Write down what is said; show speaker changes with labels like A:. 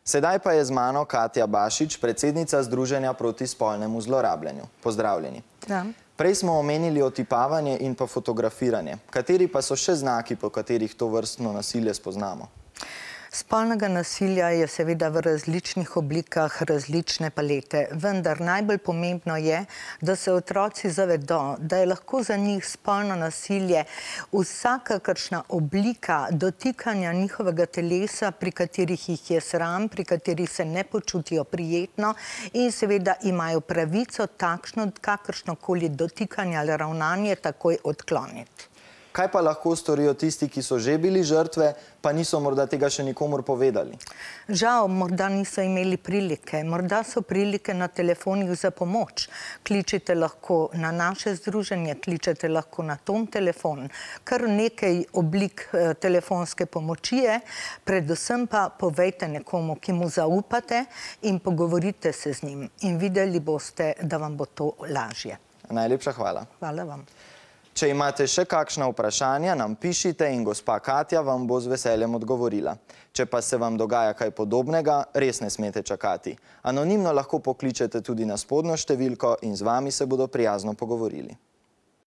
A: Sedaj pa je z mano Katja Bašič, predsednica Združenja proti spolnemu zlorabljanju. Pozdravljeni.
B: Ja.
A: Prej smo omenili otipavanje in pa fotografiranje. Kateri pa so še znaki, po katerih to vrstno nasilje spoznamo?
B: Spolnega nasilja je seveda v različnih oblikah, različne palete, vendar najbolj pomembno je, da se otroci zavedo, da je lahko za njih spolno nasilje vsakakršna oblika dotikanja njihovega telesa, pri katerih jih je sram, pri katerih se ne počutijo prijetno in seveda imajo pravico takšno, kakršnokoli dotikanje ali ravnanje takoj odkloniti.
A: Kaj pa lahko storijo tisti, ki so že bili žrtve, pa niso morda tega še nikomur povedali?
B: Žal, morda niso imeli prilike, morda so prilike na telefonih za pomoč. Kličite lahko na naše združenje, kličete lahko na ton telefon. Kar nekaj oblik telefonske pomoči je, predvsem pa povejte nekomu, ki mu zaupate in pogovorite se z njim. In videli boste, da vam bo to lažje.
A: Najlepša hvala.
B: Hvala vam.
A: Če imate še kakšna vprašanja, nam pišite in gospa Katja vam bo z veseljem odgovorila. Če pa se vam dogaja kaj podobnega, res ne smete čakati. Anonimno lahko pokličete tudi na spodnjo številko in z vami se bodo prijazno pogovorili.